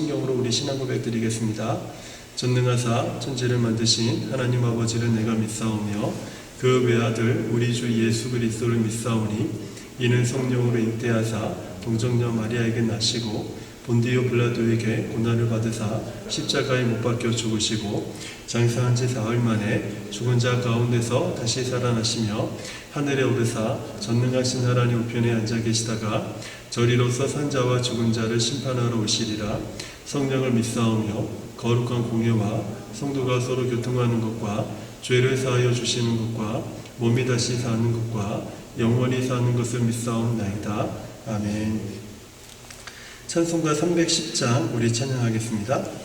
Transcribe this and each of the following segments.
성경으로 우리 신앙 고백 드리겠습니다. 전능하사 천지를 만드신 하나님 아버지를 내가 믿사오며 그 외아들 우리 주 예수 그리스도를 믿사오니 이는 성령으로 잉태하사 동정녀 마리아에게 나시고 본디오 빌라도에게 고난을 받으사 십자가에 못 박혀 죽으시고 장사한 지 사흘 만에 죽은 자 가운데서 다시 살아나시며 하늘에 오르사 전능하신 하나님 우편에 앉아 계시다가 저리로서 산자와 죽은 자를 심판하러 오시리라. 성령을 믿사오며 거룩한 공예와 성도가 서로 교통하는 것과 죄를 사하여 주시는 것과 몸이 다시 사는 것과 영원히 사는 것을 믿사옵나이다. 아멘. 찬송가 310장 우리 찬양하겠습니다.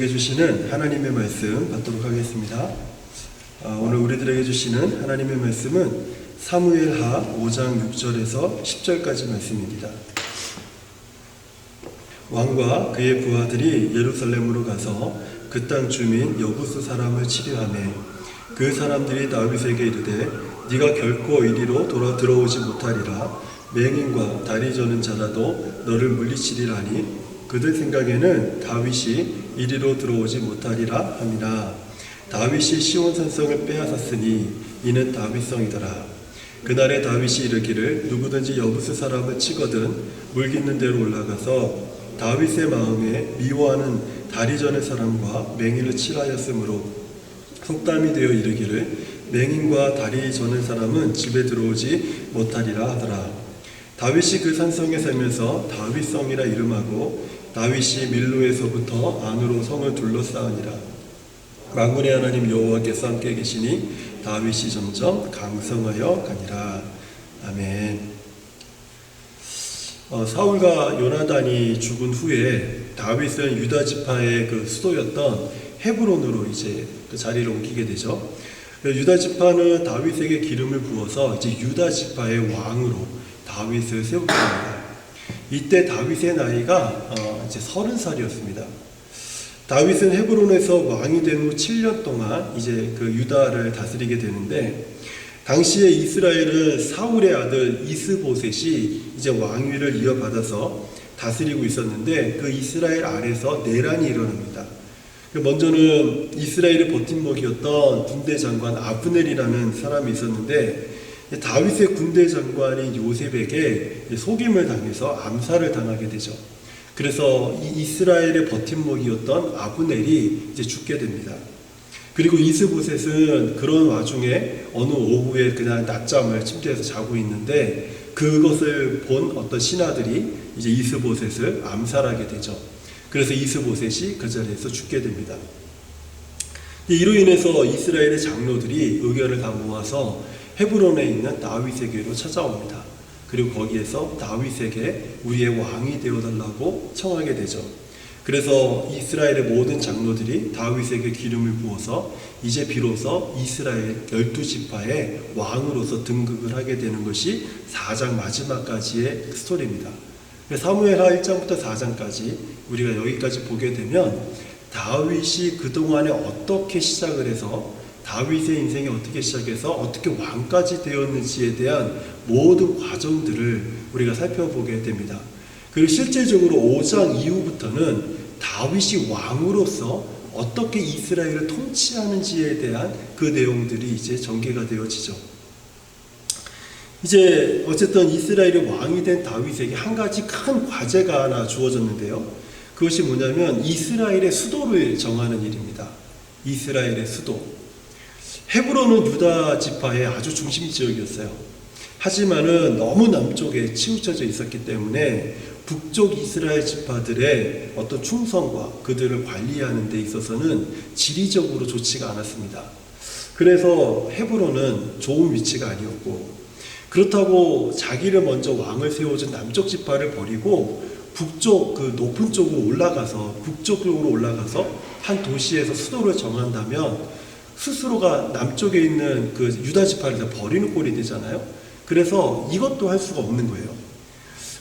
우리들에게 주시는 하나님의 말씀 받도록 하겠습니다. 오늘 우리들에게 주시는 하나님의 말씀은 사무엘하 5장 6절에서 10절까지 말씀입니다. 왕과 그의 부하들이 예루살렘으로 가서 그 땅 주민 여부수 사람을 치려하매 그 사람들이 다윗에게 이르되 네가 결코 이리로 들어오지 못하리라. 맹인과 다리 저는 자라도 너를 물리치리라니 그들 생각에는 다윗이 이리로 들어오지 못하리라 함이라. 다윗이 시온 산성을 빼앗았으니 이는 다윗성이더라. 그날에 다윗이 이르기를 누구든지 여부수 사람을 치거든 물깃는 대로 올라가서 다윗의 마음에 미워하는 다리 저는 사람과 맹인을 칠하였으므로 속담이 되어 이르기를 맹인과 다리 저는 사람은 집에 들어오지 못하리라 하더라. 다윗이 그 산성에 살면서 다윗성이라 이름하고 다윗이 밀로에서부터 안으로 성을 둘러싸으니라. 만군의 하나님 여호와께서 함께 계시니 다윗이 점점 강성하여 가니라. 아멘. 사울과 요나단이 죽은 후에 다윗은 유다 지파의 그 수도였던 헤브론으로 이제 그 자리를 옮기게 되죠. 유다 지파는 다윗에게 기름을 부어서 이제 유다 지파의 왕으로 다윗을 세우게 됩니다. 이때 다윗의 나이가 이제 30살이었습니다. 다윗은 헤브론에서 왕이 된 후 7년 동안 이제 그 유다를 다스리게 되는데, 당시에 이스라엘은 사울의 아들 이스보셋이 이제 왕위를 이어받아서 다스리고 있었는데 그 이스라엘 아래서 내란이 일어납니다. 먼저는 이스라엘의 버팀목이었던 군대 장관 아브넬이라는 사람이 있었는데 다윗의 군대 장관인 요셉에게 속임을 당해서 암살을 당하게 되죠. 그래서 이 이스라엘의 버팀목이었던 아브넬이 이제 죽게 됩니다. 그리고 이스보셋은 그런 와중에 어느 오후에 그냥 낮잠을 침대에서 자고 있는데 그것을 본 어떤 신하들이 이제 이스보셋을 암살하게 되죠. 그래서 이스보셋이 그 자리에서 죽게 됩니다. 이로 인해서 이스라엘의 장로들이 의견을 다 모아서 헤브론에 있는 다윗에게로 찾아옵니다. 그리고 거기에서 다윗에게 우리의 왕이 되어달라고 청하게 되죠. 그래서 이스라엘의 모든 장로들이 다윗에게 기름을 부어서 이제 비로소 이스라엘 12지파의 왕으로서 등극을 하게 되는 것이 4장 마지막까지의 스토리입니다. 사무엘하 1장부터 4장까지 우리가 여기까지 보게 되면 다윗이 그동안에 어떻게 시작을 해서 다윗의 인생이 어떻게 시작해서 어떻게 왕까지 되었는지에 대한 모든 과정들을 우리가 살펴보게 됩니다. 그리고 실제적으로 5장 이후부터는 다윗이 왕으로서 어떻게 이스라엘을 통치하는지에 대한 그 내용들이 이제 전개가 되어지죠. 이제 어쨌든 이스라엘의 왕이 된 다윗에게 한 가지 큰 과제가 하나 주어졌는데요. 그것이 뭐냐면 이스라엘의 수도를 정하는 일입니다. 이스라엘의 수도. 헤브론은 유다 지파의 아주 중심 지역이었어요. 하지만은 너무 남쪽에 치우쳐져 있었기 때문에 북쪽 이스라엘 지파들의 어떤 충성과 그들을 관리하는 데 있어서는 지리적으로 좋지가 않았습니다. 그래서 헤브론은 좋은 위치가 아니었고, 그렇다고 자기를 먼저 왕을 세워준 남쪽 지파를 버리고 북쪽 그 높은 쪽으로 올라가서 북쪽으로 올라가서 한 도시에서 수도를 정한다면 스스로가 남쪽에 있는 그 유다 지파를 다 버리는 꼴이 되잖아요. 그래서 이것도 할 수가 없는 거예요.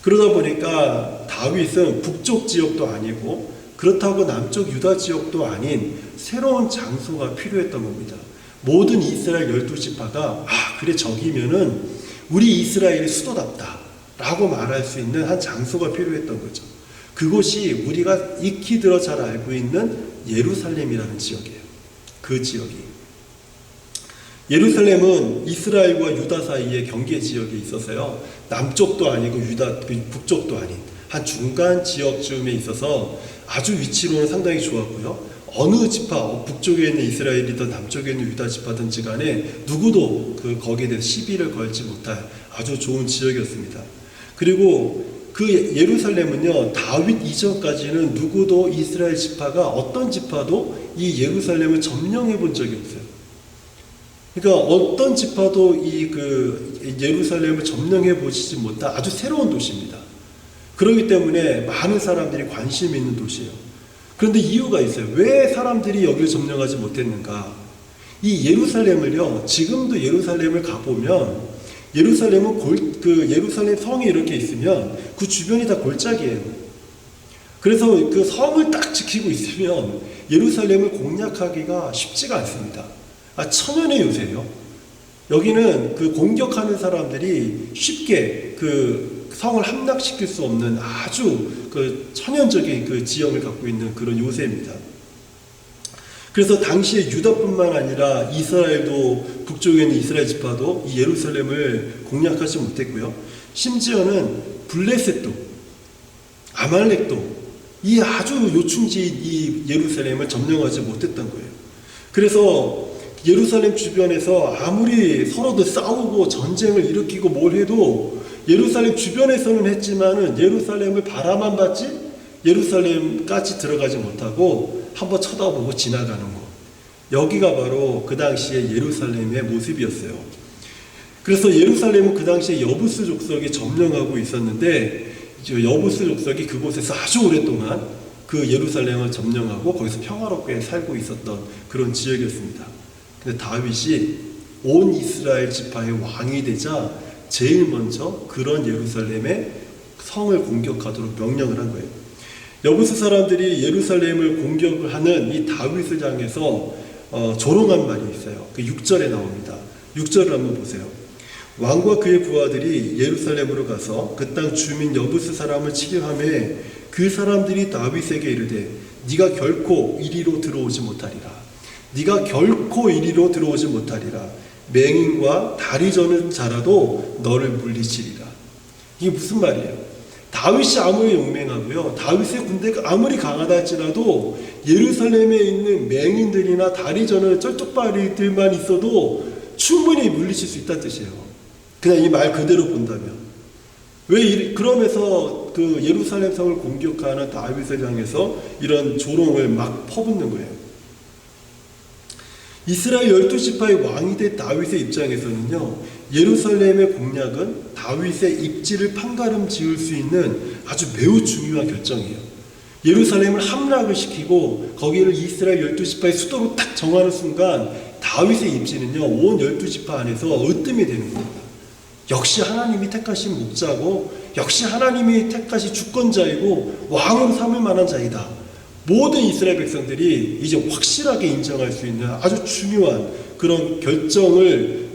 그러다 보니까 다윗은 북쪽 지역도 아니고 그렇다고 남쪽 유다 지역도 아닌 새로운 장소가 필요했던 겁니다. 모든 이스라엘 12지파가 그래 저기면은 우리 이스라엘의 수도답다 라고 말할 수 있는 한 장소가 필요했던 거죠. 그곳이 우리가 익히 들어 잘 알고 있는 예루살렘이라는 지역이에요. 그 지역이. 예루살렘은 이스라엘과 유다 사이의 경계 지역에 있어서요, 남쪽도 아니고 북쪽도 아닌 한 중간 지역쯤에 있어서 아주 위치로는 상당히 좋았고요. 어느 지파, 북쪽에 있는 이스라엘이든 남쪽에 있는 유다 지파든지 간에 누구도 거기에 대해서 시비를 걸지 못할 아주 좋은 지역이었습니다. 그리고 그 예루살렘은요, 다윗 이전까지는 누구도 이스라엘 지파가 어떤 지파도 이 예루살렘을 점령해 본 적이 없어요. 그러니까 어떤 지파도 이 예루살렘을 점령해 보시지 못한 아주 새로운 도시입니다. 그렇기 때문에 많은 사람들이 관심 있는 도시예요. 그런데 이유가 있어요. 왜 사람들이 여기를 점령하지 못했는가? 이 예루살렘을요, 지금도 예루살렘을 가보면, 예루살렘 성이 이렇게 있으면 그 주변이 다 골짜기예요. 그래서 그 성을 딱 지키고 있으면 예루살렘을 공략하기가 쉽지가 않습니다. 천연의 요새예요. 여기는 그 공격하는 사람들이 쉽게 그 성을 함락시킬 수 없는 아주 그 천연적인 그 지형을 갖고 있는 그런 요새입니다. 그래서 당시에 유다뿐만 아니라 이스라엘도, 북쪽에 있는 이스라엘 지파도 이 예루살렘을 공략하지 못했고요. 심지어는 블레셋도, 아말렉도 이 아주 요충지인 이 예루살렘을 점령하지 못했던 거예요. 그래서 예루살렘 주변에서 아무리 서로도 싸우고 전쟁을 일으키고 뭘 해도 예루살렘 주변에서는 했지만은 예루살렘을 바라만 봤지 예루살렘까지 들어가지 못하고 한번 쳐다보고 지나가는 거. 여기가 바로 그 당시에 예루살렘의 모습이었어요. 그래서 예루살렘은 그 당시에 여부스 족속이 점령하고 있었는데 여부스 족속이 그곳에서 아주 오랫동안 그 예루살렘을 점령하고 거기서 평화롭게 살고 있었던 그런 지역이었습니다. 근데 다윗이 온 이스라엘 지파의 왕이 되자 제일 먼저 그런 예루살렘의 성을 공격하도록 명령을 한 거예요. 여부스 사람들이 예루살렘을 공격을 하는 이 다윗을 향해서 조롱한 말이 있어요. 그 6절에 나옵니다. 6절을 한번 보세요. 왕과 그의 부하들이 예루살렘으로 가서 그 땅 주민 여부스 사람을 치려하매 그 사람들이 다윗에게 이르되 네가 결코 이리로 들어오지 못하리라. 네가 결코 이리로 들어오지 못하리라. 맹인과 다리 저는 자라도 너를 물리치리라. 이게 무슨 말이에요? 다윗이 아무리 용맹하고요, 다윗의 군대가 아무리 강하다 할지라도 예루살렘에 있는 맹인들이나 다리 저는 쩔뚝발이들만 있어도 충분히 물리칠 수 있다는 뜻이에요. 그냥 이 말 그대로 본다면. 그러면서 그 예루살렘 성을 공격하는 다윗을 향해서 이런 조롱을 막 퍼붓는 거예요. 이스라엘 12지파의 왕이 된 다윗의 입장에서는요, 예루살렘의 공략은 다윗의 입지를 판가름 지을 수 있는 아주 매우 중요한 결정이에요. 예루살렘을 함락을 시키고 거기를 이스라엘 12지파의 수도로 딱 정하는 순간 다윗의 입지는요, 온 12지파 안에서 으뜸이 되는 겁니다. 역시 하나님이 택하신 목자고 역시 하나님이 택하신 주권자이고 왕으로 삼을 만한 자이다. 모든 이스라엘 백성들이 이제 확실하게 인정할 수 있는 아주 중요한 그런 결정을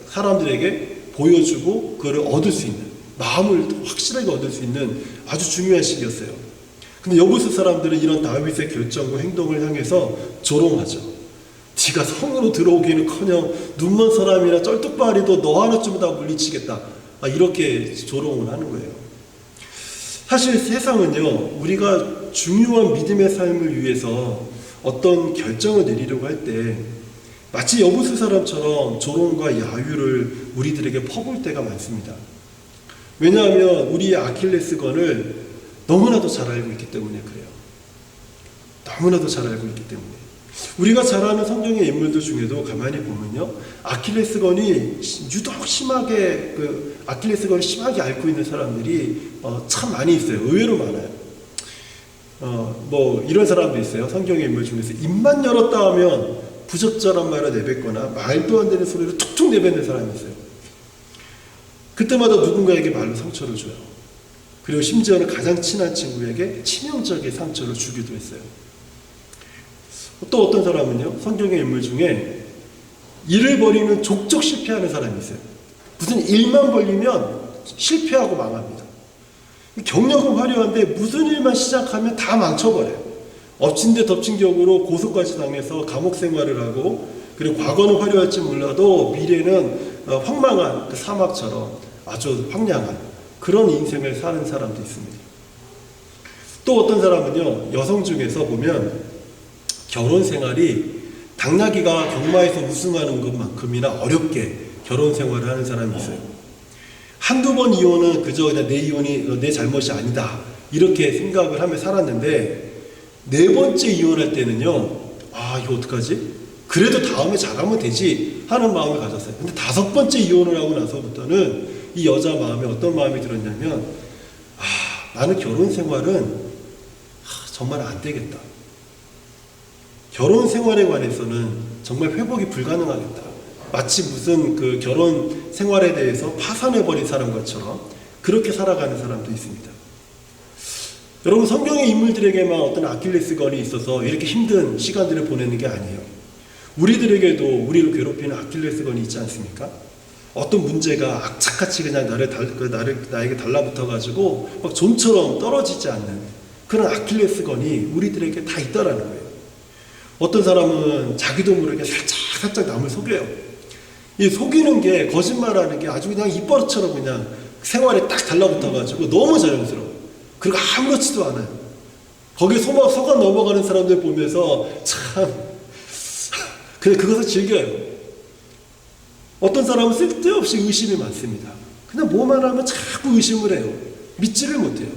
사람들에게 보여주고 그걸 얻을 수 있는, 마음을 확실하게 얻을 수 있는 아주 중요한 시기였어요. 근데 여부스 사람들은 이런 다윗의 결정과 행동을 향해서 조롱하죠. 네가 성으로 들어오기는커녕 눈먼 사람이나 쩔뚝발이도 너 하나쯤은 다 물리치겠다. 이렇게 조롱을 하는 거예요. 사실 세상은요, 우리가 중요한 믿음의 삶을 위해서 어떤 결정을 내리려고 할 때 마치 여부스 사람처럼 조롱과 야유를 우리들에게 퍼볼 때가 많습니다. 왜냐하면 우리의 아킬레스건을 너무나도 잘 알고 있기 때문에 그래요. 너무나도 잘 알고 있기 때문에. 우리가 잘 아는 성경의 인물들 중에도 가만히 보면요, 아킬레스건이 유독 심하게 아킬레스건을 심하게 앓고 있는 사람들이 참 많이 있어요. 의외로 많아요. 뭐 이런 사람도 있어요. 성경의 인물 중에서 입만 열었다 하면 부적절한 말을 내뱉거나 말도 안 되는 소리를 툭툭 내뱉는 사람이 있어요. 그때마다 누군가에게 말로 상처를 줘요. 그리고 심지어는 가장 친한 친구에게 치명적인 상처를 주기도 했어요. 또 어떤 사람은요, 성경의 인물 중에 일을 벌이는 족족 실패하는 사람이 있어요. 무슨 일만 벌리면 실패하고 망합니다. 경력은 화려한데 무슨 일만 시작하면 다 망쳐버려요. 엎친 데 덮친 격으로 고소까지 당해서 감옥 생활을 하고, 그리고 과거는 화려할지 몰라도 미래는 황망한 그 사막처럼 아주 황량한 그런 인생을 사는 사람도 있습니다. 또 어떤 사람은요, 여성 중에서 보면 결혼 생활이 당나귀가 경마에서 우승하는 것만큼이나 어렵게 결혼 생활을 하는 사람이 있어요. 한두 번 이혼은 그저 그냥 내 이혼이 내 잘못이 아니다 이렇게 생각을 하며 살았는데, 네 번째 이혼할 때는요, 이거 어떡하지? 그래도 다음에 잘하면 되지 하는 마음을 가졌어요. 근데 다섯 번째 이혼을 하고 나서부터는 이 여자 마음에 어떤 마음이 들었냐면, 나는 결혼 생활은 정말 안 되겠다. 결혼 생활에 관해서는 정말 회복이 불가능하겠다. 마치 무슨 그 결혼 생활에 대해서 파산해버린 사람 것처럼 그렇게 살아가는 사람도 있습니다. 여러분, 성경의 인물들에게만 어떤 아킬레스건이 있어서 이렇게 힘든 시간들을 보내는 게 아니에요. 우리들에게도 우리를 괴롭히는 아킬레스건이 있지 않습니까? 어떤 문제가 악착같이 그냥 나에게 달라붙어가지고 막 좀처럼 떨어지지 않는 그런 아킬레스건이 우리들에게 다 있다라는 거예요. 어떤 사람은 자기도 모르게 살짝 남을 속여요. 이 속이는 게, 거짓말하는 게 아주 그냥 입버릇처럼 그냥 생활에 딱 달라붙어가지고 너무 자연스러워. 그리고 아무렇지도 않아요. 거기에 속아 넘어가는 사람들 보면서 참 그냥 그것을 즐겨요. 어떤 사람은 쓸데없이 의심이 많습니다. 그냥 뭐만 하면 자꾸 의심을 해요. 믿지를 못해요.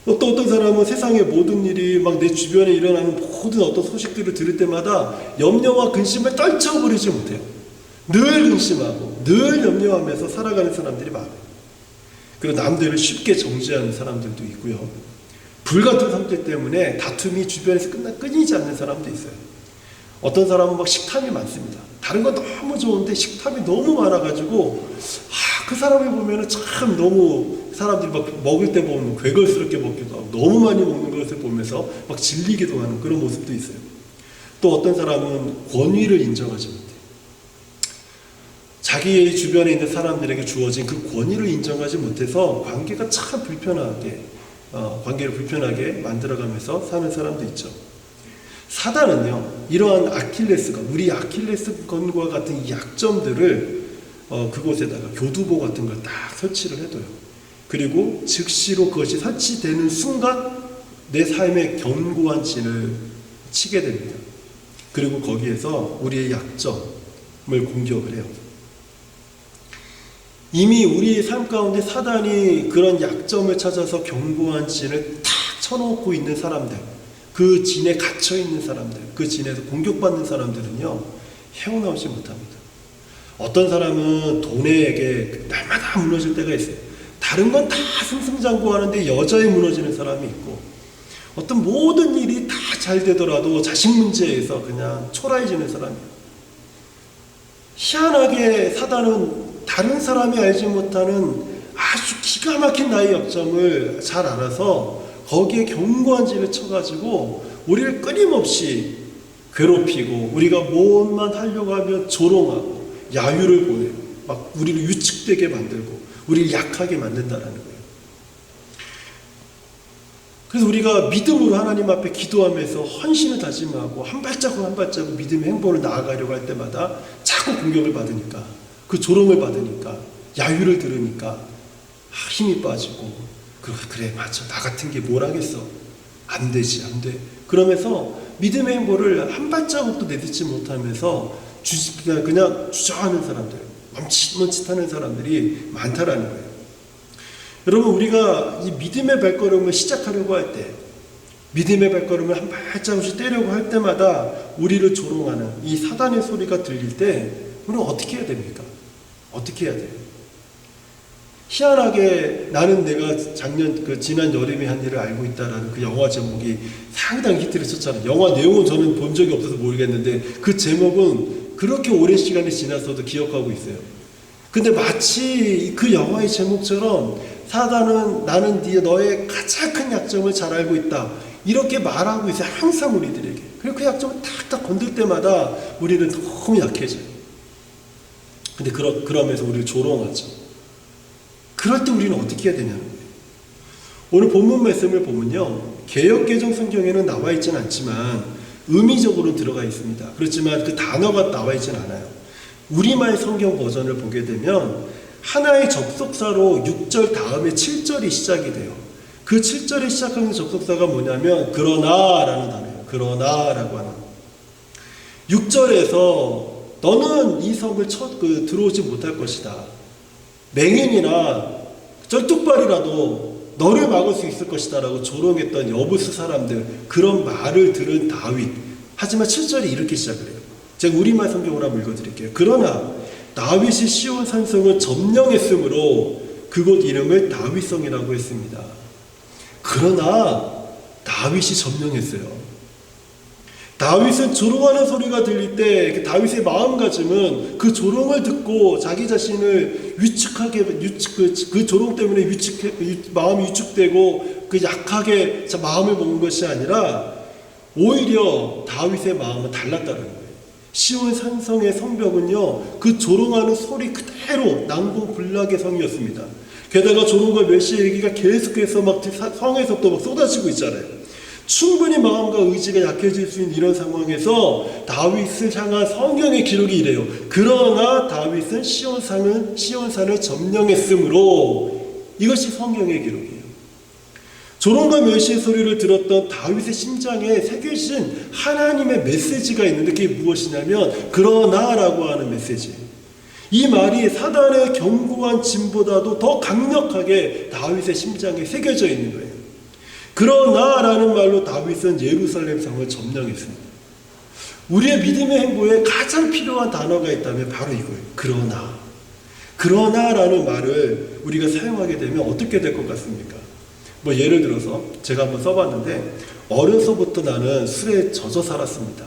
또 어떤 사람은 세상의 모든 일이 막 내 주변에 일어나는 모든 어떤 소식들을 들을 때마다 염려와 근심을 떨쳐버리지 못해요. 늘 근심하고 늘 염려하면서 살아가는 사람들이 많아요. 그리고 남들을 쉽게 정죄하는 사람들도 있고요. 불같은 성격 때문에 다툼이 주변에서 끊이지 않는 사람도 있어요. 어떤 사람은 막 식탐이 많습니다. 다른 건 너무 좋은데 식탐이 너무 많아가지고 그 사람을 보면은 참 너무 사람들이 막 먹을 때 보면 괴걸스럽게 먹기도 하고 너무 많이 먹는 것을 보면서 막 질리기도 하는 그런 모습도 있어요. 또 어떤 사람은 권위를 인정하지 못해요. 자기 주변에 있는 사람들에게 주어진 그 권위를 인정하지 못해서 관계가 참 관계를 불편하게 만들어가면서 사는 사람도 있죠. 사단은요, 이러한 아킬레스건, 우리 아킬레스건과 같은 이 약점들을 그곳에다가 교두보 같은 걸 딱 설치를 해둬요. 그리고 즉시로 그것이 설치되는 순간 내 삶의 견고한 진을 치게 됩니다. 그리고 거기에서 우리의 약점을 공격을 해요. 이미 우리의 삶 가운데 사단이 그런 약점을 찾아서 견고한 진을 탁 쳐놓고 있는 사람들, 그 진에 갇혀있는 사람들, 그 진에서 공격받는 사람들은요, 헤어나오지 못합니다. 어떤 사람은 돈에게 날마다 무너질 때가 있어요. 다른 건 다 승승장구하는데 여자에 무너지는 사람이 있고, 어떤 모든 일이 다 잘 되더라도 자식 문제에서 그냥 초라해지는 사람이에요. 희한하게 사단은 다른 사람이 알지 못하는 아주 기가 막힌 나의 약점을 잘 알아서 거기에 견고한 진을 쳐가지고 우리를 끊임없이 괴롭히고, 우리가 무엇만 하려고 하면 조롱하고 야유를 보내고 막 우리를 위축되게 만들고 우리를 약하게 만든다라는 거예요. 그래서 우리가 믿음으로 하나님 앞에 기도하면서 헌신을 다짐하고 한 발자국 한 발자국 믿음의 행보를 나아가려고 할 때마다 자꾸 공격을 받으니까, 그 조롱을 받으니까, 야유를 들으니까 힘이 빠지고, 그래 맞아, 나 같은 게 뭘 하겠어, 안 되지, 안 돼, 그러면서 믿음의 행보를 한 발자국도 내딛지 못하면서 그냥 주저하는 사람들, 멈칫멈칫하는 사람들이 많다라는 거예요. 여러분, 우리가 이 믿음의 발걸음을 시작하려고 할 때, 믿음의 발걸음을 한 발자국씩 떼려고 할 때마다 우리를 조롱하는 이 사단의 소리가 들릴 때 우리는 어떻게 해야 됩니까? 어떻게 해야 돼요? 희한하게 나는 내가 지난 여름에 한 일을 알고 있다라는 그 영화 제목이 상당히 히트를 쳤잖아요. 영화 내용은 저는 본 적이 없어서 모르겠는데 그 제목은 그렇게 오랜 시간이 지나서도 기억하고 있어요. 근데 마치 그 영화의 제목처럼 사단은 나는 너의 가장 큰 약점을 잘 알고 있다, 이렇게 말하고 있어요. 항상 우리들에게. 그리고 그 약점을 탁탁 건들 때마다 우리는 너무 약해져요. 근데 그러면서 우리를 조롱하죠. 그럴 때 우리는 어떻게 해야 되냐는 거예요. 오늘 본문 말씀을 보면요, 개역개정 성경에는 나와 있지는 않지만 의미적으로 들어가 있습니다. 그렇지만 그 단어가 나와 있지는 않아요. 우리말 성경 버전을 보게 되면 하나의 접속사로 6절 다음에 7절이 시작이 돼요. 그 7절에 시작하는 접속사가 뭐냐면 그러나라는 단어예요. 그러나라고 하는. 6절에서 너는 이 성을 들어오지 못할 것이다. 맹인이나 쩔뚝발이라도 너를 막을 수 있을 것이다 라고 조롱했던 여부스 사람들, 그런 말을 들은 다윗. 하지만 7절이 이렇게 시작을 해요. 제가 우리말 성경으로 한번 읽어드릴게요. 그러나 다윗이 시온 산성을 점령했으므로 그곳 이름을 다윗성이라고 했습니다. 그러나 다윗이 점령했어요. 다윗은 조롱하는 소리가 들릴 때 다윗의 마음가짐은 그 조롱을 듣고 자기 자신을 그 조롱 때문에 마음이 위축되고 그 약하게 마음을 먹은 것이 아니라 오히려 다윗의 마음은 달랐다는 거예요. 시온 산성의 성벽은요, 그 조롱하는 소리 그대로 난공불락의 성이었습니다. 게다가 조롱과 멸시의 얘기가 계속해서 막 성에서부터 막 쏟아지고 있잖아요. 충분히 마음과 의지가 약해질 수 있는 이런 상황에서 다윗을 향한 성경의 기록이 이래요. 그러나 다윗은 시온산을 점령했으므로, 이것이 성경의 기록이에요. 조롱과 멸시의 소리를 들었던 다윗의 심장에 새겨진 하나님의 메시지가 있는데, 그게 무엇이냐면 그러나라고 하는 메시지예요. 이 말이 사단의 견고한 짐보다도 더 강력하게 다윗의 심장에 새겨져 있는 거예요. 그러나라는 말로 다윗은 예루살렘 성을 점령했습니다. 우리의 믿음의 행보에 가장 필요한 단어가 있다면 바로 이거예요. 그러나. 그러나라는 말을 우리가 사용하게 되면 어떻게 될 것 같습니까? 뭐 예를 들어서 제가 한번 써봤는데, 어려서부터 나는 술에 젖어 살았습니다.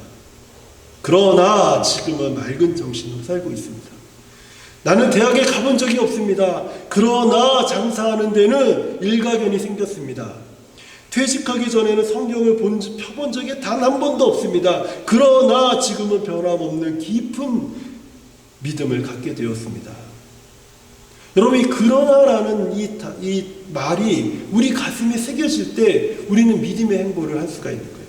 그러나 지금은 맑은 정신으로 살고 있습니다. 나는 대학에 가본 적이 없습니다. 그러나 장사하는 데는 일가견이 생겼습니다. 퇴직하기 전에는 성경을 펴본 적이 단 한 번도 없습니다. 그러나 지금은 변함없는 깊은 믿음을 갖게 되었습니다. 여러분, 이 그러나라는 이 말이 우리 가슴에 새겨질 때 우리는 믿음의 행보를 할 수가 있는 거예요.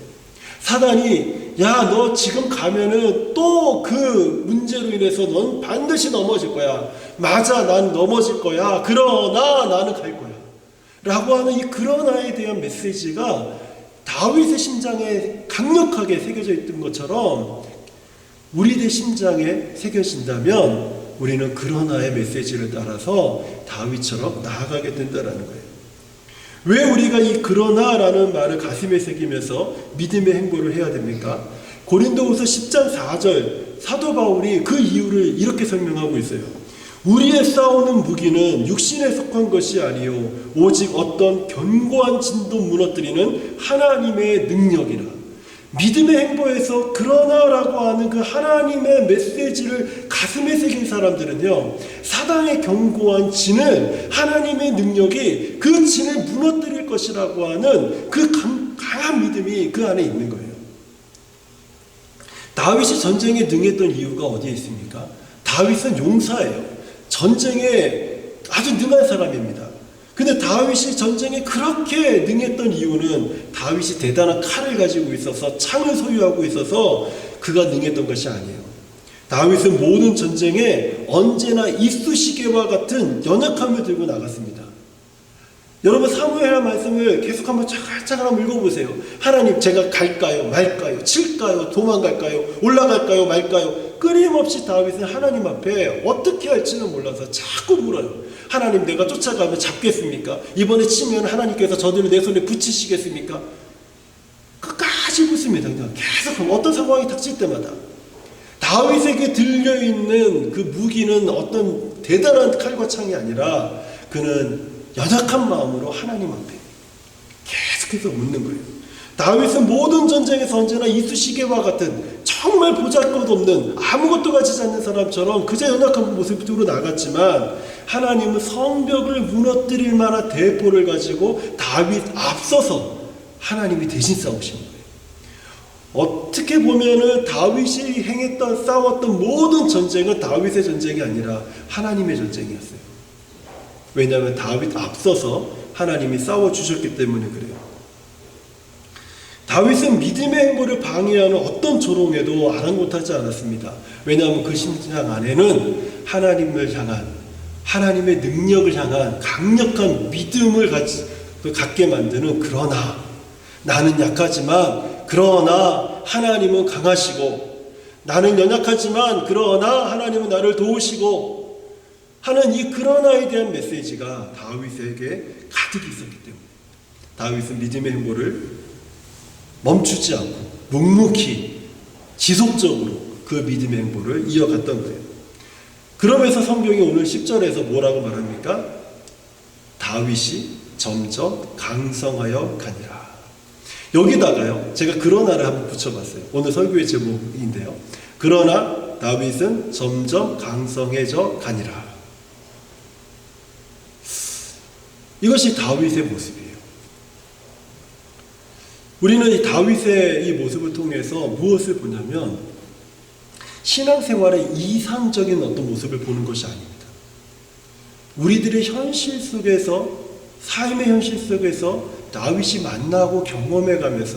사단이 야, 너 지금 가면은 또 그 문제로 인해서 넌 반드시 넘어질 거야. 맞아, 난 넘어질 거야. 그러나 나는 갈 거야. 라고 하는 이 그러나에 대한 메시지가 다윗의 심장에 강력하게 새겨져 있던 것처럼 우리의 심장에 새겨진다면 우리는 그러나의 메시지를 따라서 다윗처럼 나아가게 된다는 거예요. 왜 우리가 이 그러나라는 말을 가슴에 새기면서 믿음의 행보를 해야 됩니까? 고린도후서 10장 4절 사도 바울이 그 이유를 이렇게 설명하고 있어요. 우리의 싸우는 무기는 육신에 속한 것이 아니요 오직 어떤 견고한 진도 무너뜨리는 하나님의 능력이라. 믿음의 행보에서 그러나라고 하는 그 하나님의 메시지를 가슴에 새긴 사람들은요, 사단의 견고한 진을, 하나님의 능력이 그 진을 무너뜨릴 것이라고 하는 그 강한 믿음이 그 안에 있는 거예요. 다윗이 전쟁에 능했던 이유가 어디에 있습니까? 다윗은 용사예요. 전쟁에 아주 능한 사람입니다. 근데 다윗이 전쟁에 그렇게 능했던 이유는 다윗이 대단한 칼을 가지고 있어서, 창을 소유하고 있어서 그가 능했던 것이 아니에요. 다윗은 모든 전쟁에 언제나 이쑤시개와 같은 연약함을 들고 나갔습니다. 여러분, 사무엘 말씀을 계속 한번 차근차근 한번 읽어보세요. 하나님, 제가 갈까요 말까요, 칠까요 도망갈까요, 올라갈까요 말까요. 끊임없이 다윗은 하나님 앞에 어떻게 할지는 몰라서 자꾸 물어요. 하나님, 내가 쫓아가면 잡겠습니까? 이번에 치면 하나님께서 저들을 내 손에 붙이시겠습니까? 끝까지 묻습니다. 그냥 계속 어떤 상황이 닥칠 때마다. 다윗에게 들려있는 그 무기는 어떤 대단한 칼과 창이 아니라 그는 연약한 마음으로 하나님 앞에 계속해서 묻는 거예요. 다윗은 모든 전쟁에서 언제나 이쑤시개와 같은 정말 보잘것없는 아무것도 가지지 않는 사람처럼 그저 연약한 모습으로 나갔지만, 하나님은 성벽을 무너뜨릴 만한 대포를 가지고 다윗 앞서서 하나님이 대신 싸우신 거예요. 어떻게 보면은 다윗이 싸웠던 모든 전쟁은 다윗의 전쟁이 아니라 하나님의 전쟁이었어요. 왜냐하면 다윗 앞서서 하나님이 싸워주셨기 때문에 그래요. 다윗은 믿음의 행보를 방해하는 어떤 조롱에도 아랑곳하지 않았습니다. 왜냐하면 그 심장 안에는 하나님을 향한, 하나님의 능력을 향한 강력한 믿음을 갖게 만드는, 그러나 나는 약하지만 그러나 하나님은 강하시고, 나는 연약하지만 그러나 하나님은 나를 도우시고 하는 이 그러나에 대한 메시지가 다윗에게 가득 있었기 때문에 다윗은 믿음의 행보를 멈추지 않고 묵묵히 지속적으로 그 믿음의 행보를 이어갔던 거예요. 그러면서 성경이 오늘 10절에서 뭐라고 말합니까? 다윗이 점점 강성하여 가니라. 여기다가요, 제가 그러나를 한번 붙여봤어요. 오늘 설교의 제목인데요. 그러나 다윗은 점점 강성해져 가니라. 이것이 다윗의 모습이에요. 우리는 이 다윗의 이 모습을 통해서 무엇을 보냐면 신앙생활의 이상적인 어떤 모습을 보는 것이 아닙니다. 우리들의 현실 속에서, 삶의 현실 속에서 다윗이 만나고 경험해가면서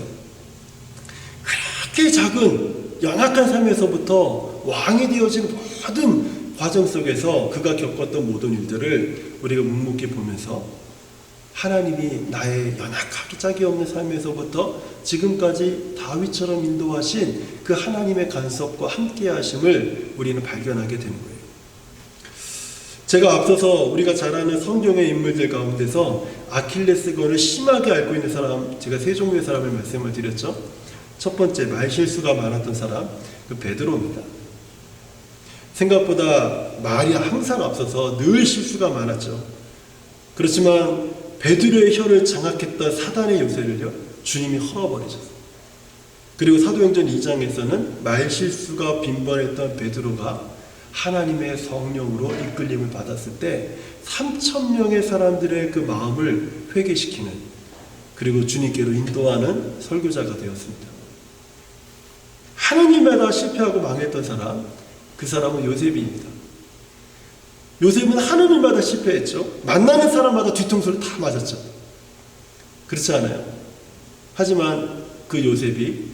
그렇게 작은 연약한 삶에서부터 왕이 되어진 모든 과정 속에서 그가 겪었던 모든 일들을 우리가 묵묵히 보면서 하나님이 나의 연약하기 짝이 없는 삶에서부터 지금까지 다윗처럼 인도하신 그 하나님의 간섭과 함께 하심을 우리는 발견하게 되는 거예요. 제가 앞서서 우리가 잘 아는 성경의 인물들 가운데서 아킬레스건을 심하게 앓고 있는 사람, 제가 세 종류의 사람을 말씀을 드렸죠. 첫 번째, 말실수가 많았던 사람, 그 베드로입니다. 생각보다 말이 항상 앞서서 늘 실수가 많았죠. 그렇지만 베드로의 혀를 장악했던 사단의 요새를요, 주님이 헐어버리셨어요. 그리고 사도행전 2장에서는 말실수가 빈번했던 베드로가 하나님의 성령으로 이끌림을 받았을 때 3,000명의 사람들의 그 마음을 회개시키는, 그리고 주님께로 인도하는 설교자가 되었습니다. 하나님마다 실패하고 망했던 사람, 그 사람은 요셉입니다. 요셉은 하나님마다 실패했죠. 만나는 사람마다 뒤통수를 다 맞았죠. 그렇지 않아요? 하지만 그 요셉이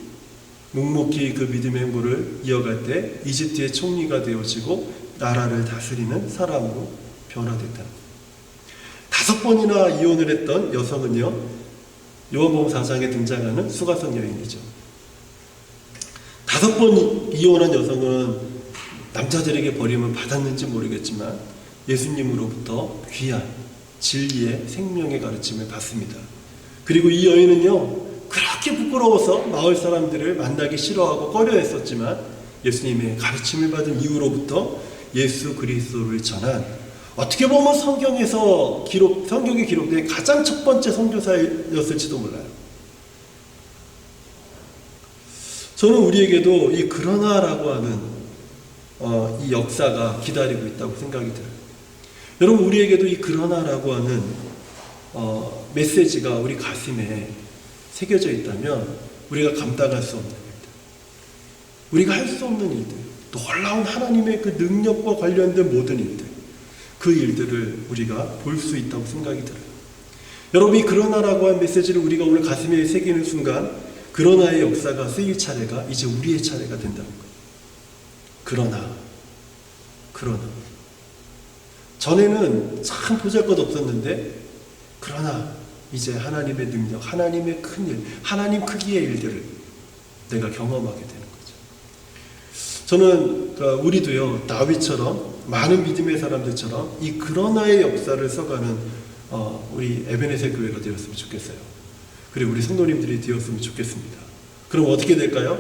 묵묵히 그 믿음의 행보를 이어갈 때 이집트의 총리가 되어지고 나라를 다스리는 사람으로 변화됐다. 5번이나 이혼을 했던 여성은요, 요한복음 4장에 등장하는 수가성 여인이죠. 5번 이혼한 여성은 남자들에게 버림을 받았는지 모르겠지만 예수님으로부터 귀한 진리의 생명의 가르침을 받습니다. 그리고 이 여인은요, 그렇게 부끄러워서 마을 사람들을 만나기 싫어하고 꺼려했었지만 예수님의 가르침을 받은 이후로부터 예수 그리스도를 전한, 어떻게 보면 성경에 기록된 가장 첫 번째 선교사였을지도 몰라요. 저는 우리에게도 이 그러나라고 하는 이 역사가 기다리고 있다고 생각이 들어요. 여러분, 우리에게도 이 그러나라고 하는 메시지가 우리 가슴에 새겨져 있다면 우리가 감당할 수 없는 일들, 우리가 할 수 없는 일들, 놀라운 하나님의 그 능력과 관련된 모든 일들, 그 일들을 우리가 볼 수 있다고 생각이 들어요. 여러분, 이 그러나라고 한 메시지를 우리가 오늘 가슴에 새기는 순간 그러나의 역사가 쓰일 차례가 이제 우리의 차례가 된다는 거예요. 그러나 전에는 참 보잘것 없었는데, 그러나 이제 하나님의 능력, 하나님의 큰 일, 하나님 크기의 일들을 내가 경험하게 되는 거죠. 저는 우리도요, 다윗처럼 많은 믿음의 사람들처럼 이 그러나의 역사를 써가는 우리 에베네셀 교회가 되었으면 좋겠어요. 그리고 우리 성도님들이 되었으면 좋겠습니다. 그럼 어떻게 될까요?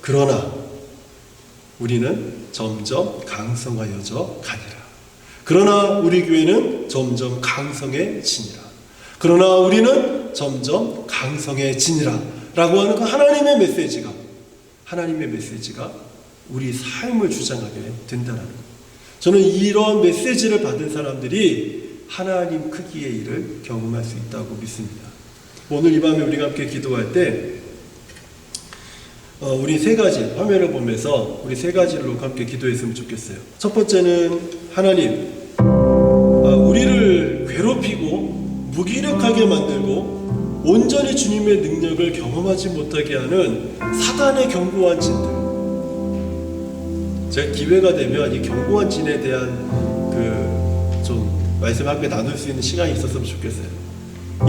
그러나 우리는 점점 강성하여져 가니라. 그러나 우리 교회는 점점 강성해지니라. 그러나 우리는 점점 강성해지니라 라고 하는 그 하나님의 메시지가 우리 삶을 주장하게 된다는 거예요. 저는 이런 메시지를 받은 사람들이 하나님 크기의 일을 경험할 수 있다고 믿습니다. 오늘 이 밤에 우리가 함께 기도할 때 우리 세 가지 화면을 보면서 우리 세 가지로 함께 기도했으면 좋겠어요. 첫 번째는 하나님, 우리를 괴롭히고 무기력하게 만들고 온전히 주님의 능력을 경험하지 못하게 하는 사단의 견고한 진들, 제가 기회가 되면 이 견고한 진에 대한 좀 말씀 함께 나눌 수 있는 시간이 있었으면 좋겠어요.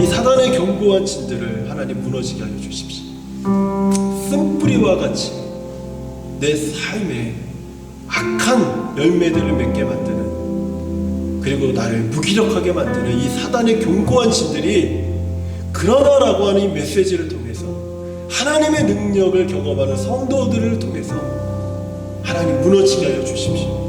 이 사단의 견고한 진들을 하나님 무너지게 하여 주십시오. 쓴뿌리와 같이 내 삶에 악한 열매들을 맺게 만드는, 그리고 나를 무기력하게 만드는 이 사단의 견고한 진들이 그러나라고 하는 이 메시지를 통해서 하나님의 능력을 경험하는 성도들을 통해서 하나님 무너지게 하여 주십시오.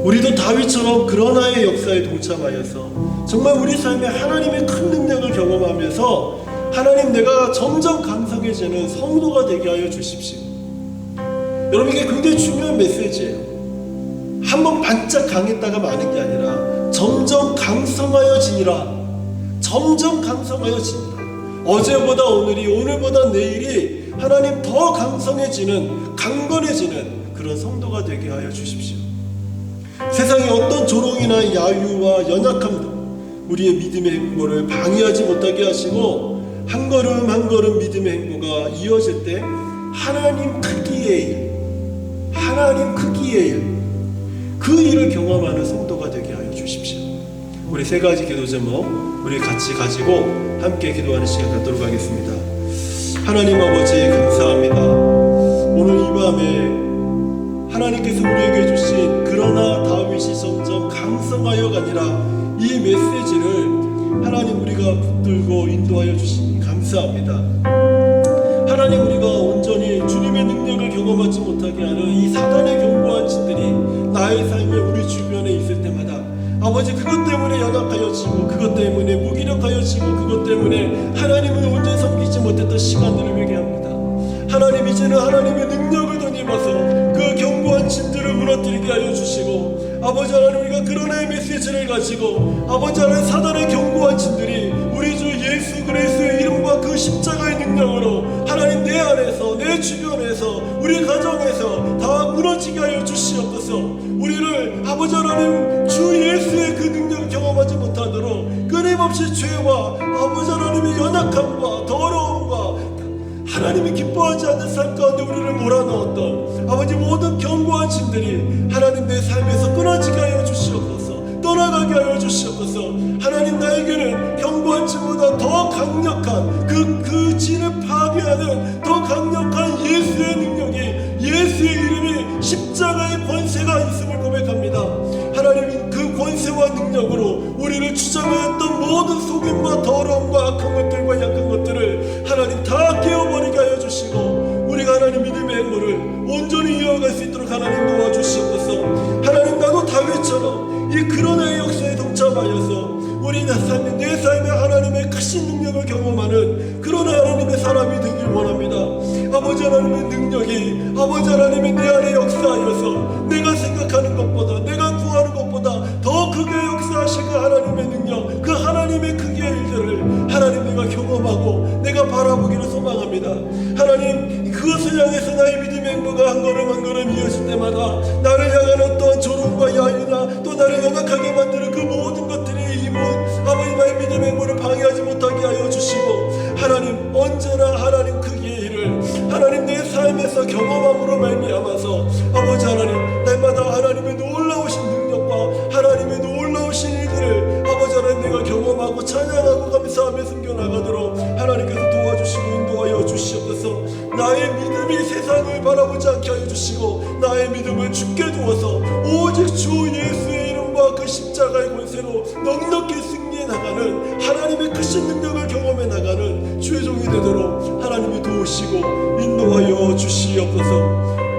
우리도 다윗처럼 그러나의 역사에 동참하여서 정말 우리 삶에 하나님의 큰 능력을 경험하면서 하나님, 내가 점점 강성해지는 성도가 되게 하여 주십시오. 여러분, 이게 굉장히 중요한 메시지예요. 한번 반짝 강했다가 마는 게 아니라 점점 강성하여지니라. 점점 강성하여지니라. 어제보다 오늘이, 오늘보다 내일이 하나님 더 강성해지는, 강건해지는 그런 성도가 되게 하여 주십시오. 세상의 어떤 조롱이나 야유와 연약함도 우리의 믿음의 행보를 방해하지 못하게 하시고, 한 걸음 한 걸음 믿음의 행보가 이어질 때 하나님 크기의 일, 하나님 크기의 일, 그 일을 경험하는 성도가 되게 하여 주십시오. 우리 세 가지 기도 제목 우리 같이 가지고 함께 기도하는 시간 갖도록 하겠습니다. 하나님 아버지, 감사합니다. 오늘 이 밤에 하나님께서 우리에게 주신 그러나 다윗이 점점 강성하여가 아니라 이 메시지를 하나님 우리가 붙들고 인도하여 주시니 감사합니다. 하나님, 우리가 온전히 주님의 능력을 경험하지 못하게 하는 이 사단의 견고한 짓들이 나의 삶에, 우리 주변에 있을 때마다 아버지, 그것 때문에 연약하여지고, 그것 때문에 무기력하여지고, 그것 때문에 하나님을 온전히 섬기지 못했던 시간들을 회개합니다. 하나님, 이제는 하나님의 능력을 덧입어서 그 견고한 짐들을 무너뜨리게 하여 주시고, 아버지 하나님, 우리가 그러나의 메시지를 가지고 아버지 하나님, 사단의 견고한 짐들이 우리 주 예수 그리스도의 이름과 그 십자가의 능력으로 하나님, 내 안에서, 내 주변에서, 우리 가정에서 다 무너지게 하여 주시옵소서. 우리를 아버지 하나님, 주 예수의 그 능력을 경험하지 못하도록 끊임없이 죄와 아버지 하나님의 연약함과 더러움과 하나님이 기뻐하지 않는 삶 가운데 우리를 몰아넣었던 아버지 모든 견고한 짐들이 하나님, 내 삶에서 끊어지게 하여 주시옵소서. 떠나가게 하여 주시옵소서. 하나님, 나에게는 견고한 짐보다 더 강력한 그 짐을 파괴하는 더 강력한 예수의 능력이, 예수의 이름이, 십자가의 권세가 있음을 고백합니다. 하나님, 그 권세와 능력으로 우리를 주장하였던 모든 속임과 더러움과 악한 것들과 약한 것들을 하나님 다 깨어버리게 하여 주시고, 우리가 하나님 믿음의 행보를 온전히 이어갈 수 있도록 하나님 도와주시옵소서. 하나님, 나도 다윗처럼 이 그러나의 역사에 동참하여서 우리 내 삶에 하나님의 크신 능력을 경험하는 그러나 하나님의 사람이 되길 원합니다. 아버지 하나님의 능력이, 아버지 하나님의 내 안에 역사하여서 내가 생각하는 것보다, 내가 구하는 것보다 더 크게 역사하실 그 하나님의 능력, 그 하나님의 크기의 일들을 하나님, 내가 경험하고 내가 바라보기를 소망합니다. 하나님, 그것을 향해서 나의 믿음의 행보가 한 걸음 한 걸음 이어질 때마다 나를 향한 어떠한 조롱과 야유나 또 나를 연약하게 만드는 그 모든 것들이 아버지, 나의 믿음의 행보를 방해하지 못하게 하여 주시고, 하나님, 언제나 하나님 크기의 일을 하나님 내 삶에서 경험함으로 말미암아서 아버지 하나님, 날마다 하나님의 놀라우신 능력과 하나님의 놀라우신 일들을 아버지 하나님, 내가 경험하고 찬양하고 감사하며 숨겨나가도록 하나님께서 도와주시고 인도하여 주시옵소서. 나의 믿음이 세상을 바라보지 않게 하여 주시고, 나의 믿음을 주께 두어서 오직 주 예수의 이름과 그 십자가의 권세로 넉넉히 승리해 나가는 하나님의 크신 능력을 경험해 나가는 주의 종이 되도록 하나님이 도우시고 인도하여 주시옵소서.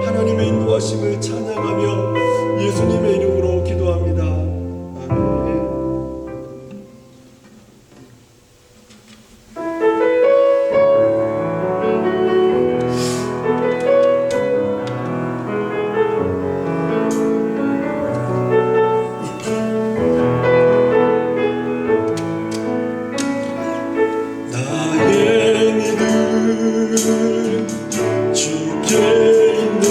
하나님의 인도하심을 찬양하며 예수님의 이름으로 기도합니다. 아멘. 주께 있네.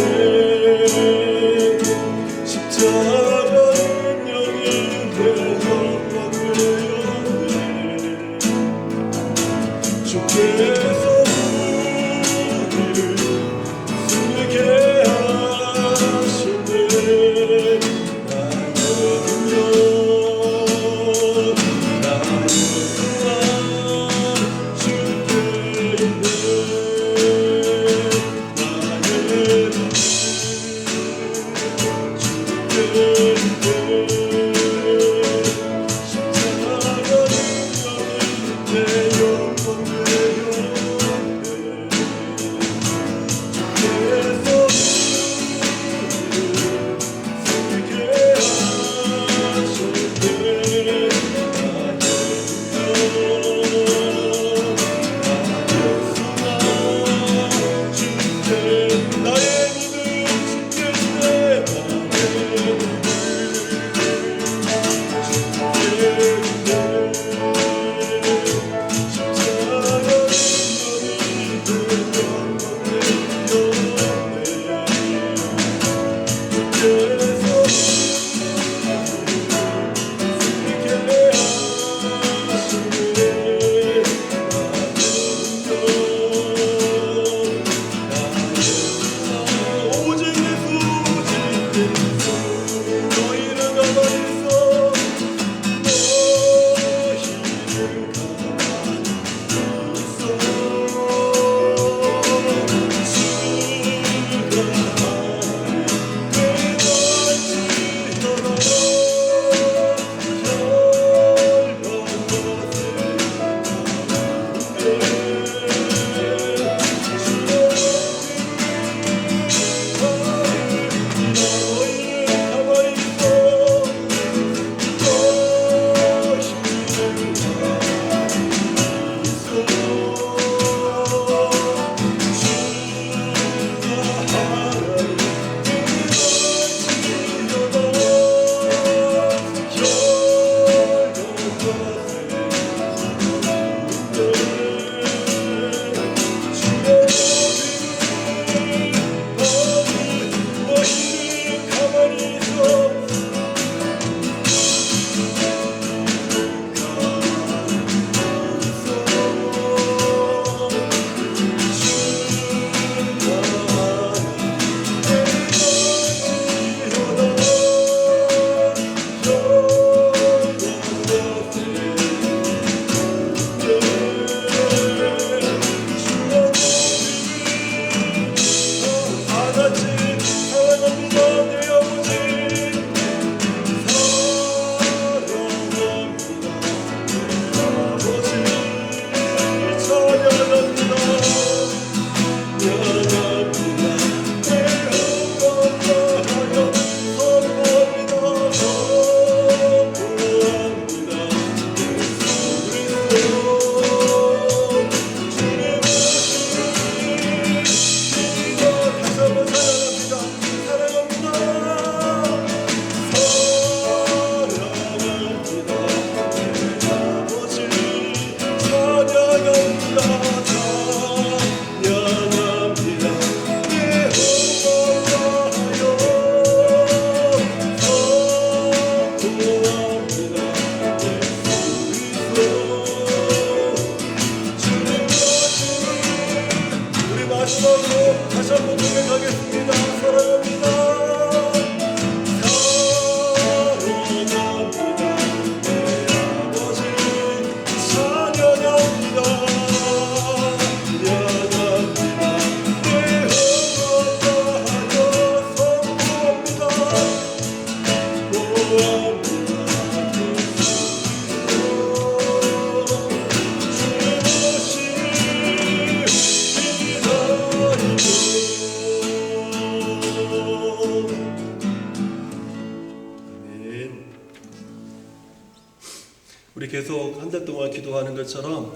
계속 한 달 동안 기도하는 것처럼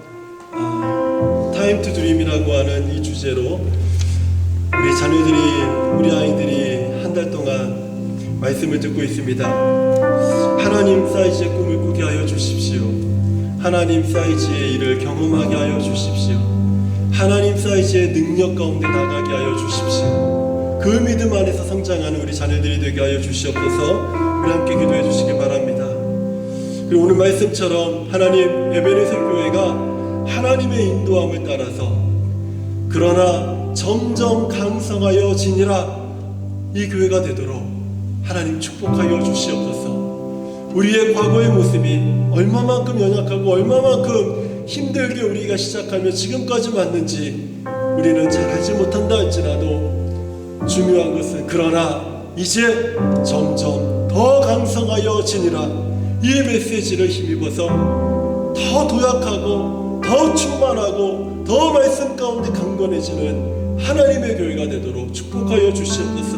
타임 투 드림이라고 하는 이 주제로 우리 자녀들이, 우리 아이들이 한 달 동안 말씀을 듣고 있습니다. 하나님 사이즈의 꿈을 꾸게 하여 주십시오. 하나님 사이즈의 일을 경험하게 하여 주십시오. 하나님 사이즈의 능력 가운데 나가게 하여 주십시오. 그 믿음 안에서 성장하는 우리 자녀들이 되게 하여 주시옵소서. 우리 함께 기도해 주시기 바랍니다. 그리고 오늘 말씀처럼 하나님 에베네셀 교회가 하나님의 인도함을 따라서 그러나 점점 강성하여 지니라 이 교회가 되도록 하나님 축복하여 주시옵소서. 우리의 과거의 모습이 얼마만큼 연약하고 얼마만큼 힘들게 우리가 시작하며 지금까지 왔는지 우리는 잘 알지 못한다 할지라도 중요한 것은 그러나 이제 점점 더 강성하여 지니라 이 메시지를 힘입어서 더 도약하고 더 충만하고 더 말씀 가운데 강건해지는 하나님의 교회가 되도록 축복하여 주시옵소서.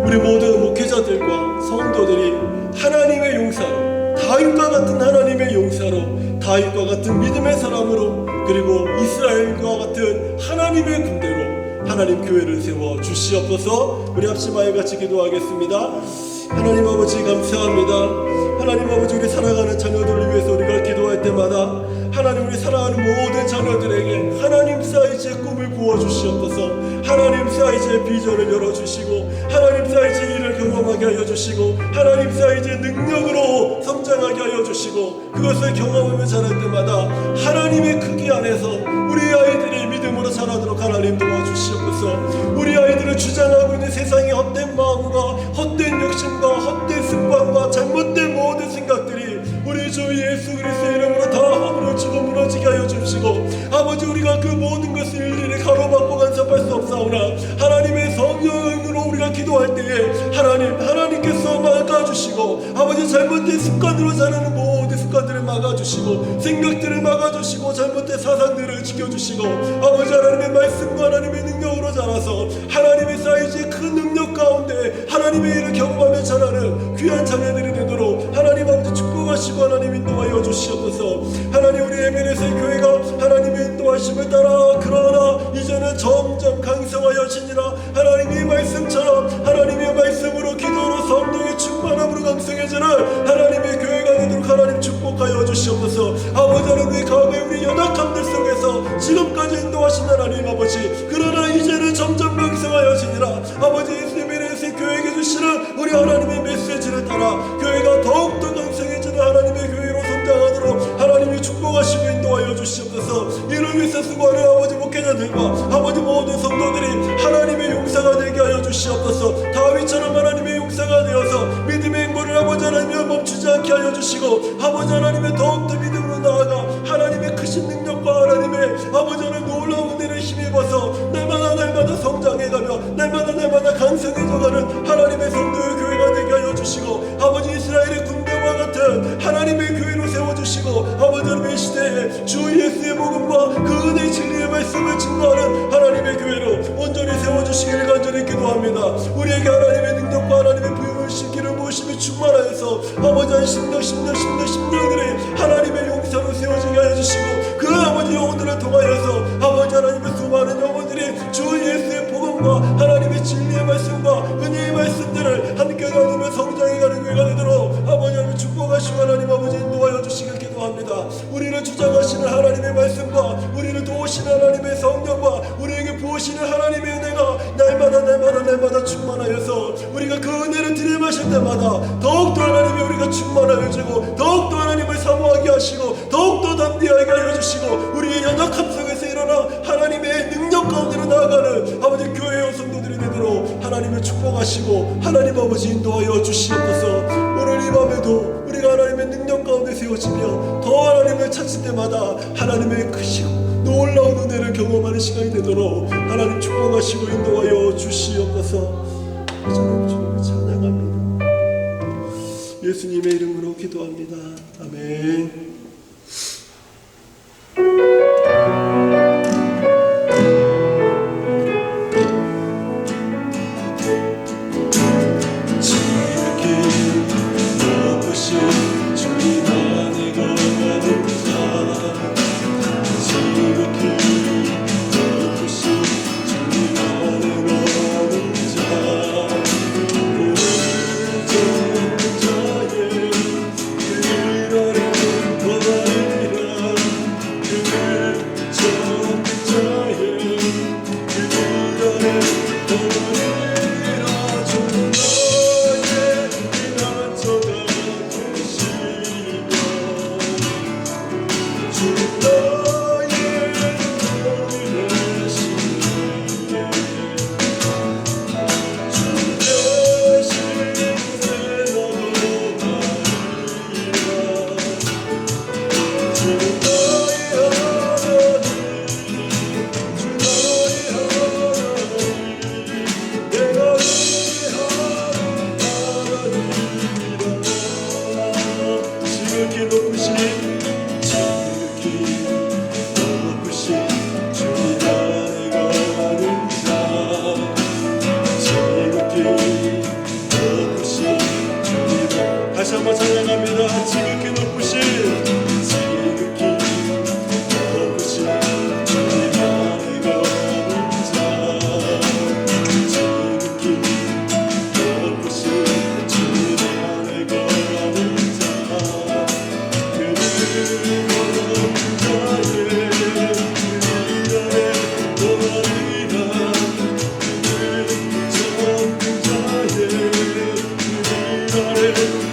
우리 모든 목회자들과 성도들이 하나님의 용사로, 다윗과 같은 하나님의 용사로, 다윗과 같은 믿음의 사람으로, 그리고 이스라엘과 같은 하나님의 군대로 하나님 교회를 세워 주시옵소서. 우리 합심하여 같이 기도하겠습니다. 하나님 아버지 감사합니다. 하나님 아버지, 우리 사랑하는 자녀들을 위해서 우리가 기도할 때마다 하나님, 우리 사랑하는 모든 자녀들에게 하나님 사이즈의 꿈을 부어주시옵소서. 하나님 사이즈의 비전을 열어주시고 하나님 사이즈의 일을 경험하게 하여 주시고 하나님 사이즈의 능력으로 성장하게 하여 주시고 그것을 경험하며 자랄 때마다 하나님의 크기 안에서 우리 아이들이 믿음으로 자라도록 하나님 도와주시옵소서. 우리 아이들을 주장하고 있는 세상의 헛된 마음과 헛된 욕심과 헛된 습관과 잘못된 모든 생각들이 우리 주 예수 그리스도의 이름으로 다 허물어지고 무너지게 하여 주시고 아버지, 우리가 그 모든 것을 일일이 가로막고 간섭할 수 없사오나 하나님의 성령으로 우리가 기도할 때에 하나님께서 막아주시고 아버지, 잘못된 습관으로 자라는 모든 습관들을 막아주시고 생각들을 막아주시고 잘못된 사상들을 지켜주시고 아버지, 하나님의 말씀과 하나님의 능력으로 자라서 하나님의 사이즈의 큰 능력 가운데 하나님의 일을 경험하며 자라는 귀한 자녀들이 되도록 하나님 아버지 축복하시고 하나님 인도하여 주시옵소서. 하나님, 우리 에베네셀 교회가 하나님의 인도하심을 따라 그러나 이제는 점점 강성하여 지니라 하나님의 말씀처럼 하나님의 말씀으로 기도로 성령의 충만함으로 강성해지는 하나님의 교회가 되도록 하나님 축복하여 주시옵소서. 아버지, 하나님의 과거의 우리 연약함들 속에서 지금까지 인도하신 하나님 아버지, 그러나 이제는 점점 강성하여 지니라 아버지, 에베네셀 교회에게 주시는 우리 하나님의 메시지를 따라 교회가 더욱더 강성해지는 하나님의 교회로 성장하도록 하나님이 축복하시고 인도하여 주시옵소서. 이를 위해서 수고하는 아버지 목회자들과 아버지 모든 성도들이 하나님의 용사가 되게 하여 주시옵소서. 다윗처럼 하나님의 용사가 되어서 믿음의 행보를 아버지 하나님의 멈추지 않게 하여 주시고 아버지 하나님의 더욱더 믿음으로 나아가 하나님의 크신 능력과 하나님의 아버지 하나님 놀라운 은혜를 힘입어서 날마다 성장해가며 날마다 강성해져가는 하나님의 성도의 교회가 되게 하여 주시고 아버지, 이스라엘의 군대와 같은 하나님의 교회로 세워주시고 아버지, 하나님의 시대에 주 예수의 복음과 그 은혜의 진리의 말씀을 증거하는 하나님의 교회로 온전히 세워주시기를 간절히 기도합니다. 우리에게 하나님의 능력과 하나님의 부유하신 기름 부으심이 충만하여서 아버지, 한 10년들의 하나님의 용사로 세워지게 하여 주시고 그 아버지 영혼들을 통하여서 아버지 하나님의 수많은 영혼들이 주 예수의 복음과 하나님의 진리의 말씀과 은혜의 말씀들을 함께 나누며 성장해가는 교회가 되도록 아버지 하나님 축복하시고 하나님 아버지 인도하여 주시길 기도합니다. 우리를 주장하시는 하나님의 말씀과 우리를 도우시는 하나님의 성령과 우리에게 부으시는 하나님의 은혜가 날마다 충만하여서 우리가 그 은혜를 들이마실 때마다 더욱더 하나님이 우리가 충만하여지고 더욱더 하나님을 사모하게 하시고 더욱더 담대하게 하여 주시고 우리의 연약함 속에서 일어나 하나님의 능력 가운데로 나아가는 아버지 교회의 성도들이 되도록 하나님을 축복하시고 하나님 아버지 인도하여 주시옵소서. 오늘 이 밤에도 우리가 하나님의 능력 가운데 세워지며 더 하나님을 찾을 때마다 하나님의 크시고 놀라운 은혜를 경험하는 시간이 되도록 하나님 축복하시고 인도하여 주시옵소서. 저는 주님을 찬양합니다. 예수님의 이름으로 기도합니다. 아멘. 주님 안에 걸어가는 다시 한번 찬양합니다. 지극히 높으신 지극히 높으신 주님 안에 거하는 자 지극히 높으신 주님 안에 거하는 자 그는 거하는 자의 그는 안에 거하리라 그는 전능 자의 그는 안에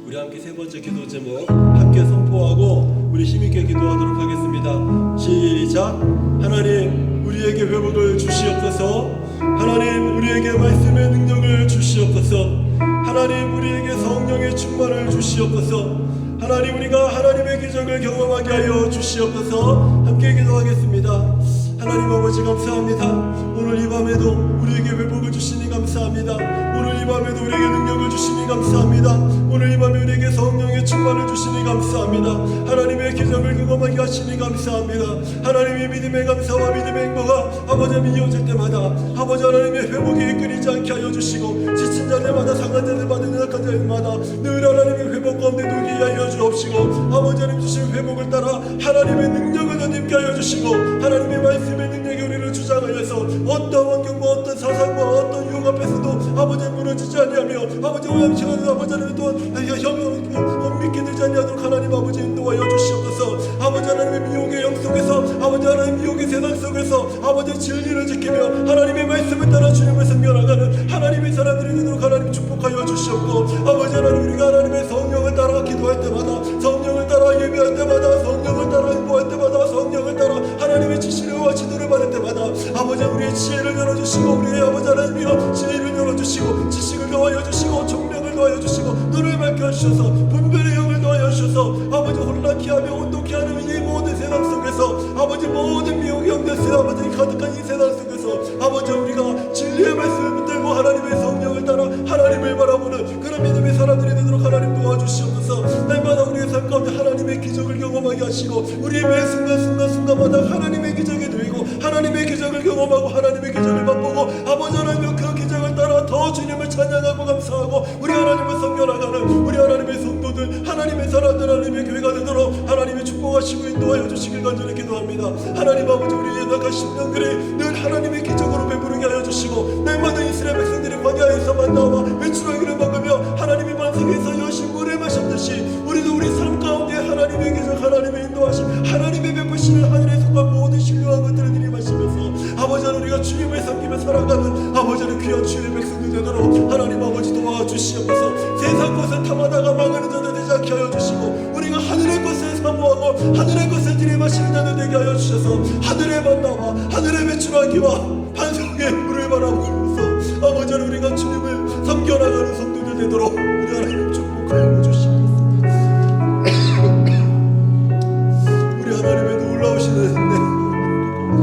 우리 함께 세 번째 기도 제목 함께 선포하고 우리 힘있게 기도하도록 하겠습니다. 시작. 하나님 우리에게 회복을 주시옵소서. 하나님 우리에게 말씀의 능력을 주시옵소서. 하나님 우리에게 성령의 충만을 주시옵소서. 하나님 우리가 하나님의 기적을 경험하게 하여 주시옵소서. 함께 기도하겠습니다. 하나님 아버지 감사합니다. 오늘 이 밤에도 우리에게 회복을 주시니 감사합니다. 오늘 이 밤에도 우리에게 능력을 주시니 감사합니다. 오늘 이 밤에 우리에게 성령의 충만을 주시니 감사합니다. 하나님의 기적을 경험하게 하시니 감사합니다. 하나님의 믿음의 감사와 믿음의 행보가 아버지 이어질 때마다 아버지 하나님의 회복이 끊이지 않게 하여 주시고 지친 자들마다 상한 자들마다 연약한 자들마다 늘 하나님의 회복 가운데 누리게 하여 주옵시고 아버지 하나님 주신 회복을 따라 하나님의 능력을 덧입게 하여 주시고 하나님의 말씀의 능력이 우리를 주장하여서 어떤 환경과 어떤 사상과 어떤 유혹 앞에서도 아버지 무너지지 아니하며 아버지 오염시간에 아버지 하나님 또한 헛믿게 되지 아니하도록 하나님 아버지 인도하여 주시옵소서. 아버지 하나님의 미혹의 영 속에서 아버지 하나님 미혹의 세상 속에서 아버지 진리를 지키며 하나님의 말씀을 따라 주님을 섬겨나가는 하나님의 사람들이 되도록 하나님 축복하여 주시옵고 아버지 하나님 우리가 하나님의 성령을 따라 기도할 때마다 성령을 따라 예배할 때마다 성령을 따라 행보할 때마다 성령을 따라 하나님의 지시와 지도를 받을 때마다 아버지 우리의 지혜를 열어주시고 우리의 아버지 하나님이여 지혜를 열어주시고 지식을 더하여 주시고 총명을 더하여 주시고 눈을 밝혀주셔서 분별의 영을 더하여 주셔서 아버지 혼란케 하며 온독케 하는 이 모든 세상 속에서 아버지 모든 미혹의 영들스 아버지 가득한 이 세상 속에서 아버지 우리가 진리의 말씀을 붙들고 하나님의 성령을 따라 하나님을 바라보는 그런 믿음의 사람들이 되도록 하나님 도와주시옵소서. 날마다 우리의 삶 가운데 하나님의 기적을 경험하게 하시고 우리의 매 순간순간마다 하나님의 기적에 누이고 하나님의 기적을 경험하고 하나님의 기적을 맛보고 아버지 하나님의 그 기적을 따라 더 주님을 찬양하고 감사하고 우리 하나님을 섬겨나가는 우리 하나님의 성도들 하나님의 사람들 하나님의 교회가 되도록 하나님의 축복하시고 인도하여 주시길 간절히 기도합니다. 하나님 아버지 우리의 나가 10년들이 늘 하나님의 기적으로 배부르게 하여 주시고 날마다 이스라엘 백성들이 광야에서 만나와 외출하기를 먹으며 하나님의 반석에서 여신 물에 마셨듯이 우리도 우리 삶 가운데 하나님의 기적 하나님의 인도하심 하나님의 베푸시는 하늘에 속한 모든 신령한 것들을 들이마시면서 아버지 하나님 우리가 주님을 섬기며 살아가는 아버지 하나님 귀한 주의 백성들 되도록 하나님 아버지 도와주시옵소서. 세상 것을 탐하다가 망하는 자들 되지 않게 하여 주시고 우리가 하늘 주시고 하늘의 것을 들이마시는 자들 되게 하여 주셔서 하늘의 만나와 하늘의 매출하기와 반성의 물을 바라보면서 아버지를 우리가 주님을 섬겨나가는 성도들 되도록 우리 하나님 축복하여 주시옵소서. 우리 하나님의 놀라우신 은혜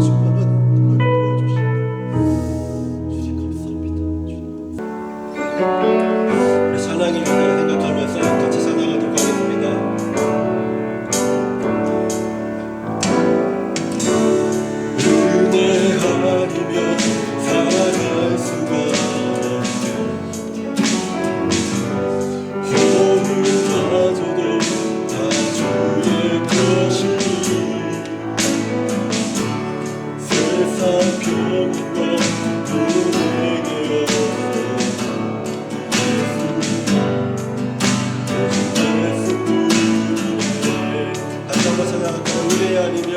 충만한 도와주시옵소서. 주님 감사합니다. 우리 찬양의 은혜를 생각하면서 같이 찬양하도록 하겠습니다. 은혜하리며 살아갈 수가 효능마저도 다 주의 것이니 세상 평안과 은혜가 다시 한번 찬양할까요? 은혜 아니면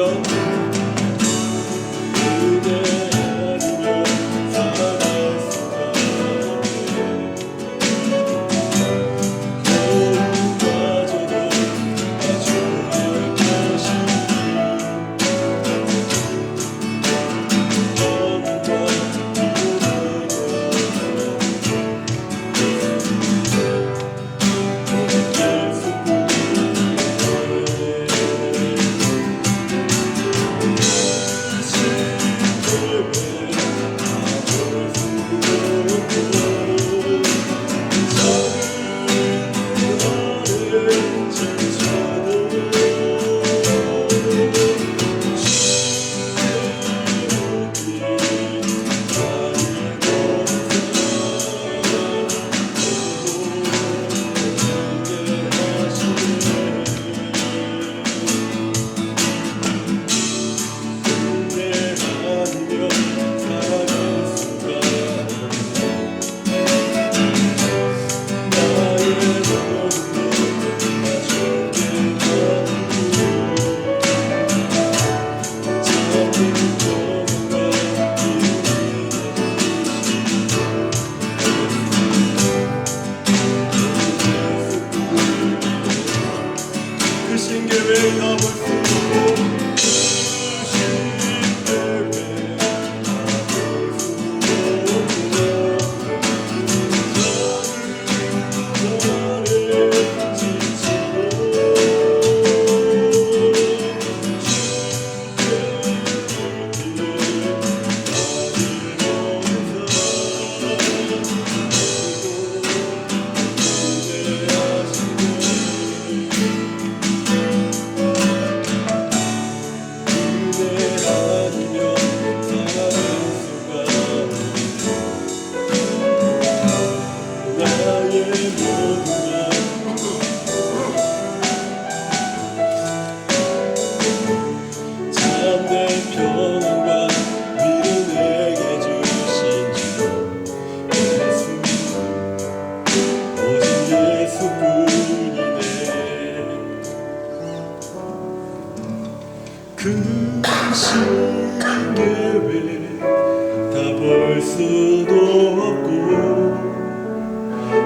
볼 수도 없고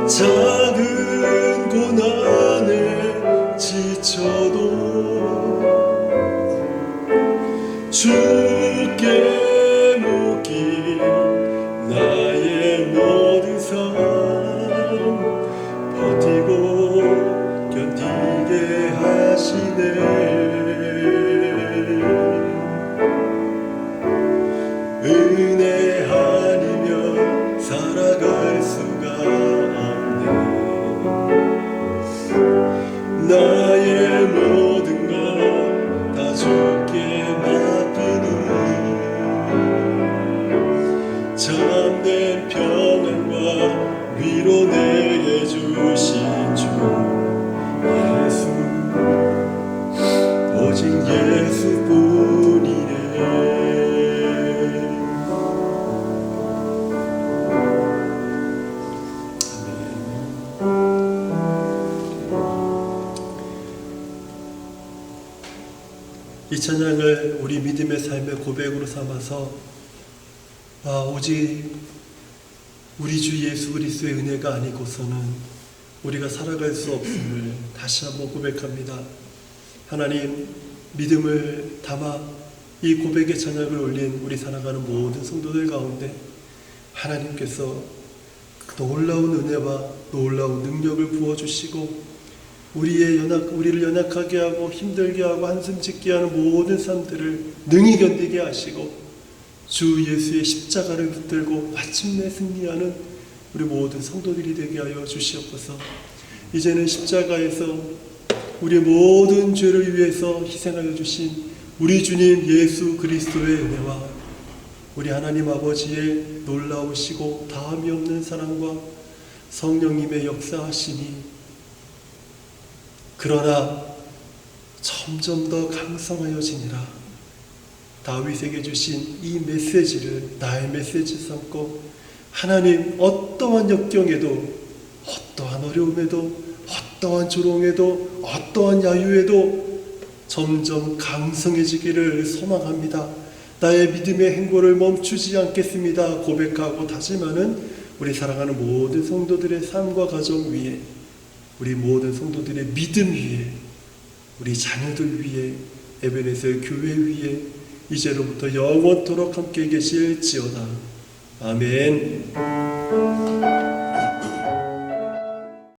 작은 고난에 지쳐도 주께 묻기 나의 모든 삶 버티고 견디게 하시네. 은혜 아니면 살아갈 수가 없네. 나의 모든 것 다 주께 맡기니 참된 평안과 위로 내게 주신 주 예수, 오직 예수뿐이네. 이 찬양을 우리 믿음의 삶의 고백으로 삼아서 오직 우리 주 예수 그리스도의 은혜가 아니고서는 우리가 살아갈 수 없음을 다시 한번 고백합니다. 하나님, 믿음을 담아 이 고백의 찬양을 올린 우리 살아가는 모든 성도들 가운데 하나님께서 놀라운 은혜와 놀라운 능력을 부어주시고 우리를 연약하게 하고 힘들게 하고 한숨 짓게 하는 모든 삶들을 능히 견디게 하시고 주 예수의 십자가를 붙들고 마침내 승리하는 우리 모든 성도들이 되게 하여 주시옵소서. 이제는 십자가에서 우리 모든 죄를 위해서 희생하여 주신 우리 주님 예수 그리스도의 은혜와 우리 하나님 아버지의 놀라우시고 다함이 없는 사랑과 성령님의 역사하심이 그러나 점점 더 강성하여지니라. 다윗에게 주신 이 메시지를 나의 메시지 삼고 하나님, 어떠한 역경에도 어떠한 어려움에도 어떠한 조롱에도 어떠한 야유에도 점점 강성해지기를 소망합니다. 나의 믿음의 행보를 멈추지 않겠습니다 고백하고 다짐하는 우리 사랑하는 모든 성도들의 삶과 가정 위에, 우리 모든 성도들의 믿음 위에, 우리 자녀들 위에, 에베네셀 교회 위에 이제로부터 영원토록 함께 계실지어다. 아멘.